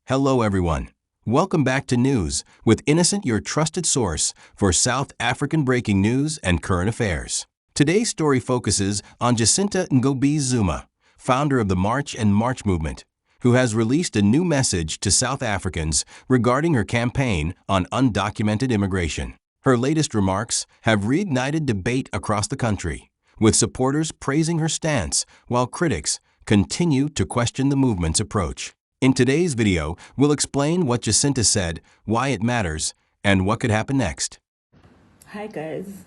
Hello, everyone. Welcome back to News with Innocent, your trusted source for South African breaking news and current affairs. Today's story focuses on Jacinta Ngobese-Zuma, founder of the March and March movement, who has released a new message to South Africans regarding her campaign on undocumented immigration. Her latest remarks have reignited debate across the country, with supporters praising her stance while critics continue to question the movement's approach. In today's video, we'll explain what Jacinta said, why it matters, and what could happen next. Hi guys,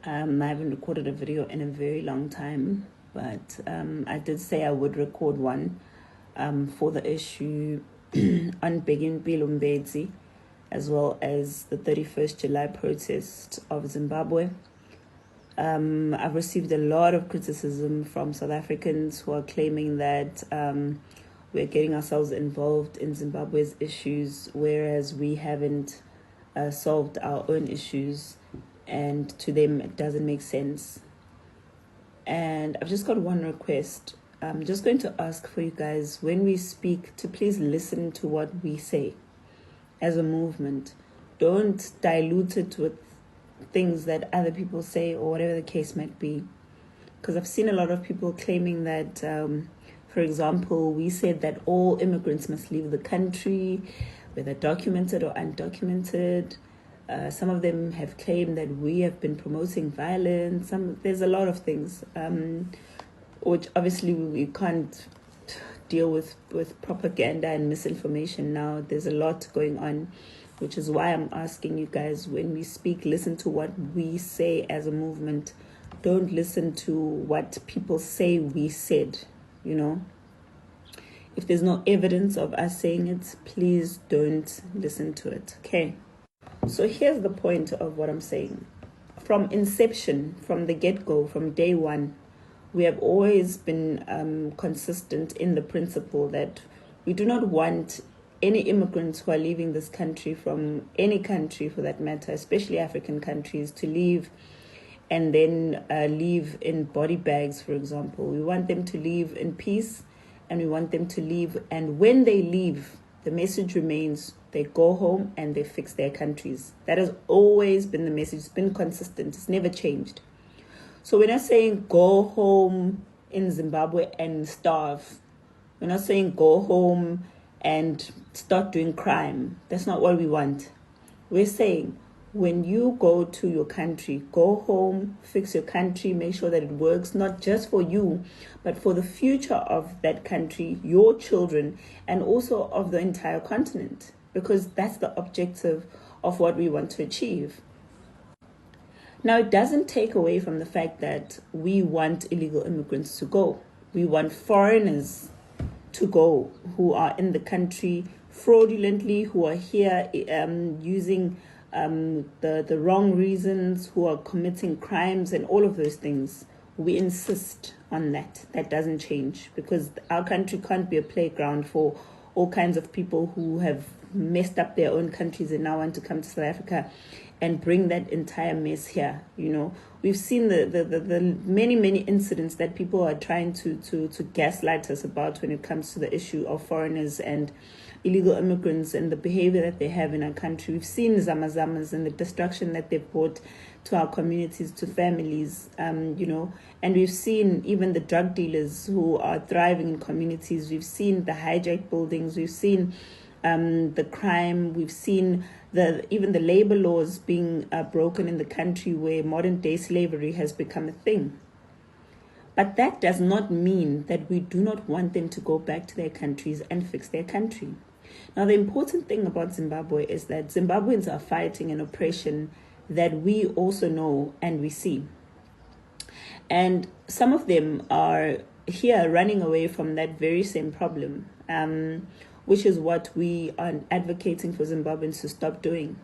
I haven't recorded a video in a very long time, but I did say I would record one for the issue on Begin Mbeki, as well as the 31st July protest of Zimbabwe. I've received a lot of criticism from South Africans who are claiming that we're getting ourselves involved in Zimbabwe's issues, whereas we haven't solved our own issues, and to them it doesn't make sense. And I've just got one request. I'm just going to ask for you guys, when we speak, to please listen to what we say as a movement. Don't dilute it with things that other people say or whatever the case might be. Because I've seen a lot of people claiming that, for example, we said that all immigrants must leave the country, whether documented or undocumented. Some of them have claimed that we have been promoting violence. There's a lot of things, which obviously we can't deal with propaganda and misinformation now. There's a lot going on, which is why I'm asking you guys, when we speak, listen to what we say as a movement. Don't listen to what people say we said, you know. If there's no evidence of us saying it, please don't listen to it, okay? So here's the point of what I'm saying. From inception, from the get-go, from day one, we have always been consistent in the principle that we do not want any immigrants who are leaving this country, from any country for that matter, especially African countries, to leave and then leave in body bags, for example. We want them to leave in peace, and we want them to leave. And when they leave, the message remains: they go home and they fix their countries. That has always been the message. It's been consistent. It's never changed. So we're not saying go home in Zimbabwe and starve. We're not saying go home and start doing crime. That's not what we want. We're saying, when you go to your country, go home, fix your country, make sure that it works, not just for you, but for the future of that country, your children, and also of the entire continent, because that's the objective of what we want to achieve. Now, it doesn't take away from the fact that we want illegal immigrants to go. We want foreigners to go who are in the country fraudulently, who are here using the wrong reasons, who are committing crimes and all of those things. We insist on that. That doesn't change, because our country can't be a playground for all kinds of people who have messed up their own countries and now want to come to South Africa and bring that entire mess here. You know, we've seen the many incidents that people are trying to gaslight us about when it comes to the issue of foreigners and illegal immigrants and the behavior that they have in our country. We've seen zamazamas and the destruction that they've brought to our communities, to families, you know, and we've seen even the drug dealers who are thriving in communities. We've seen the hijacked buildings. We've seen the crime. We've seen even the labor laws being broken in the country, where modern day slavery has become a thing. But that does not mean that we do not want them to go back to their countries and fix their country. Now, the important thing about Zimbabwe is that Zimbabweans are fighting an oppression that we also know and we see. And some of them are here running away from that very same problem, which is what we are advocating for Zimbabweans to stop doing.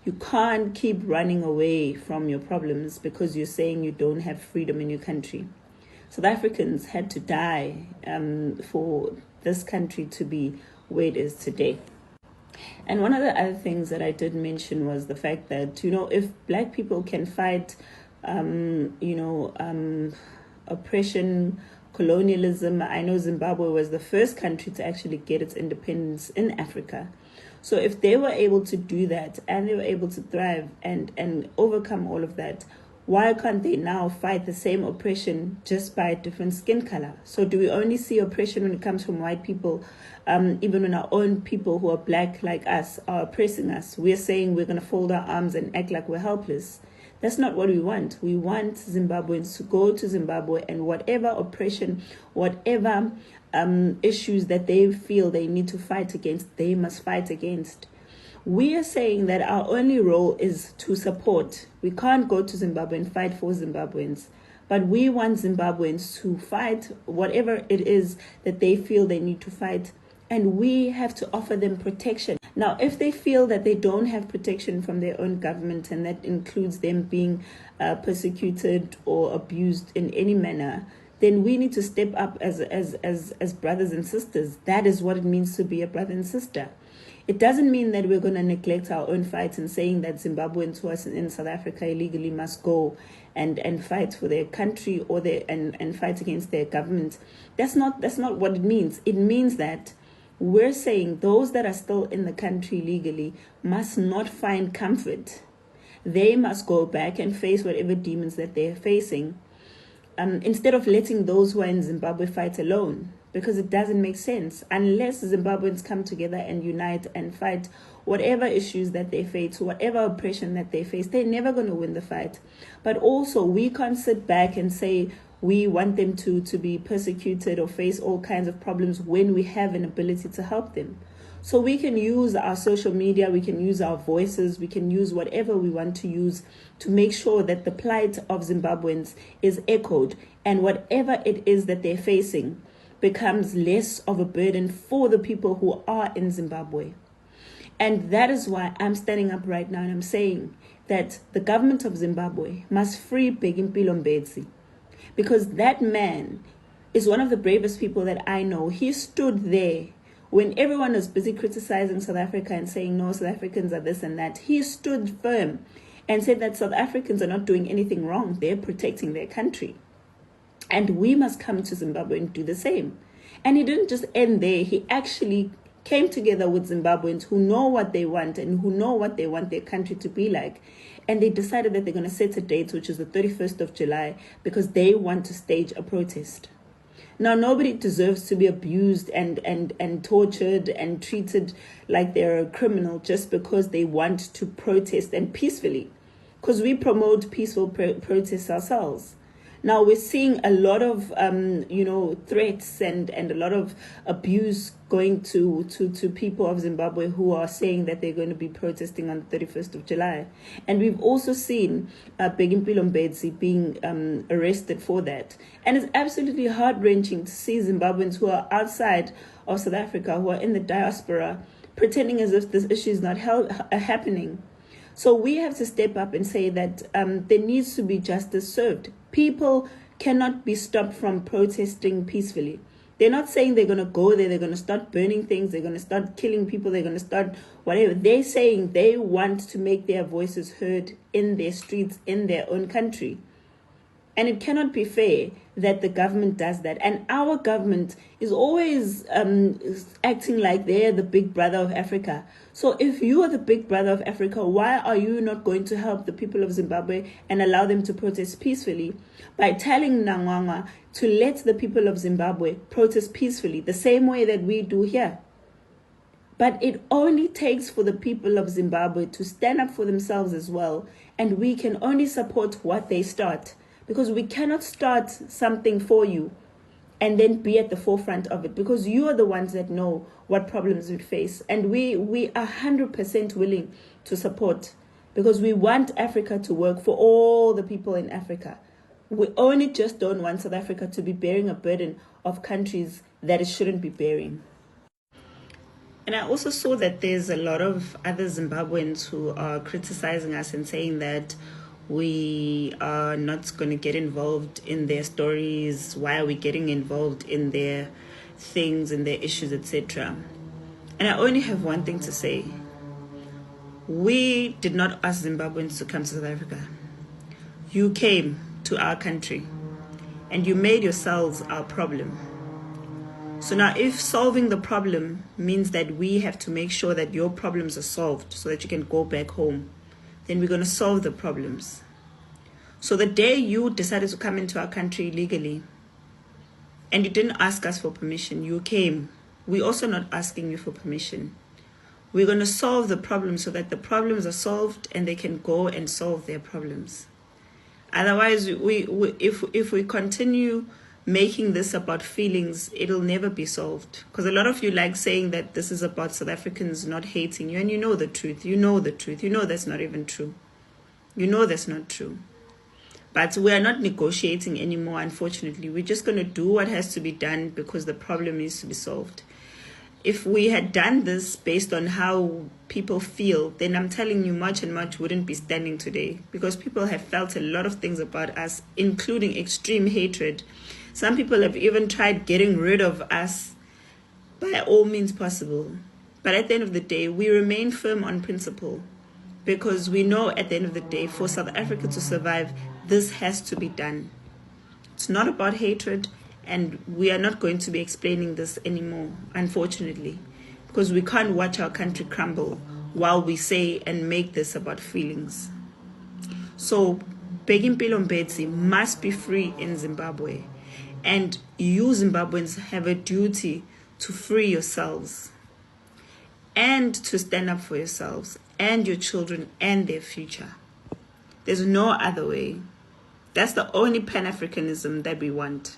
You can't keep running away from your problems because you're saying you don't have freedom in your country. South Africans had to die for this country to be where it is today. And one of the other things that I did mention was the fact that, you know, if Black people can fight, oppression colonialism. I know Zimbabwe was the first country to actually get its independence in Africa. So if they were able to do that and they were able to thrive and overcome all of that, why can't they now fight the same oppression just by a different skin color? So do we only see oppression when it comes from white people, even when our own people who are black like us are oppressing us? We're saying we're going to fold our arms and act like we're helpless. That's not what we want. We want Zimbabweans to go to Zimbabwe, and whatever oppression, whatever issues that they feel they need to fight against, they must fight against. We are saying that our only role is to support. We can't go to Zimbabwe and fight for Zimbabweans, but we want Zimbabweans to fight whatever it is that they feel they need to fight, and we have to offer them protection. Now, if they feel that they don't have protection from their own government, and that includes them being persecuted or abused in any manner, then we need to step up as brothers and sisters. That is what it means to be a brother and sister. It doesn't mean that we're going to neglect our own fights and saying that Zimbabweans who are in South Africa illegally must go and fight for their country or and fight against their government. That's not what it means. It means that we're saying those that are still in the country legally must not find comfort. They must go back and face whatever demons that they're facing, instead of letting those who are in Zimbabwe fight alone, because it doesn't make sense. Unless Zimbabweans come together and unite and fight whatever issues that they face, whatever oppression that they face, they're never going to win the fight. But also, we can't sit back and say we want them to be persecuted or face all kinds of problems when we have an ability to help them. So we can use our social media, we can use our voices, we can use whatever we want to use to make sure that the plight of Zimbabweans is echoed, and whatever it is that they're facing becomes less of a burden for the people who are in Zimbabwe. And that is why I'm standing up right now and I'm saying that the government of Zimbabwe must free Jacinta Ngobese, because that man is one of the bravest people that I know. He stood there when everyone was busy criticizing South Africa and saying, no, South Africans are this and that. He stood firm and said that South Africans are not doing anything wrong. They're protecting their country. And we must come to Zimbabwe and do the same. And he didn't just end there. He actually came together with Zimbabweans who know what they want and who know what they want their country to be like. And they decided that they're going to set a date, which is the 31st of July, because they want to stage a protest. Now, nobody deserves to be abused and tortured and treated like they're a criminal just because they want to protest, and peacefully, because we promote peaceful protests ourselves. Now, we're seeing a lot of, threats and a lot of abuse going to people of Zimbabwe who are saying that they're going to be protesting on the 31st of July. And we've also seen Jacinta Ngobese being arrested for that. And it's absolutely heart-wrenching to see Zimbabweans who are outside of South Africa, who are in the diaspora, pretending as if this issue is not happening. So we have to step up and say that there needs to be justice served. People cannot be stopped from protesting peacefully. They're not saying they're going to go there, they're going to start burning things, they're going to start killing people, they're going to start whatever. They're saying they want to make their voices heard in their streets, in their own country. And it cannot be fair that the government does that. And our government is always acting like they're the big brother of Africa. So if you are the big brother of Africa, why are you not going to help the people of Zimbabwe and allow them to protest peacefully by telling Nangwanga to let the people of Zimbabwe protest peacefully the same way that we do here? But it only takes for the people of Zimbabwe to stand up for themselves as well. And we can only support what they start. Because we cannot start something for you and then be at the forefront of it, because you are the ones that know what problems we face. And we are 100% willing to support, because we want Africa to work for all the people in Africa. We only just don't want South Africa to be bearing a burden of countries that it shouldn't be bearing. And I also saw that there's a lot of other Zimbabweans who are criticizing us and saying that we are not going to get involved in their stories. Why are we getting involved in their things and their issues, etc.? And I only have one thing to say. We did not ask Zimbabweans to come to South Africa. You came to our country. and you made yourselves our problem. So now if solving the problem means that we have to make sure that your problems are solved so that you can go back home, then we're going to solve the problems. So the day you decided to come into our country illegally and you didn't ask us for permission, you came. We're also not asking you for permission. We're going to solve the problems so that the problems are solved and they can go and solve their problems. Otherwise, if we continue making this about feelings, it'll never be solved. Because a lot of you like saying that this is about South Africans not hating you, and you know the truth. You know the truth. You know that's not even true. You know that's not true. But we are not negotiating anymore, unfortunately. We're just going to do what has to be done because the problem needs to be solved. If we had done this based on how people feel, then I'm telling you much and much wouldn't be standing today, because people have felt a lot of things about us, including extreme hatred. Some people have even tried getting rid of us by all means possible. But at the end of the day, we remain firm on principle, because we know at the end of the day, for South Africa to survive, this has to be done. It's not about hatred. And we are not going to be explaining this anymore, unfortunately, because we can't watch our country crumble while we say and make this about feelings. So, Begimpilo Mbetsi must be free in Zimbabwe. And you Zimbabweans have a duty to free yourselves and to stand up for yourselves and your children and their future. There's no other way. That's the only Pan-Africanism that we want.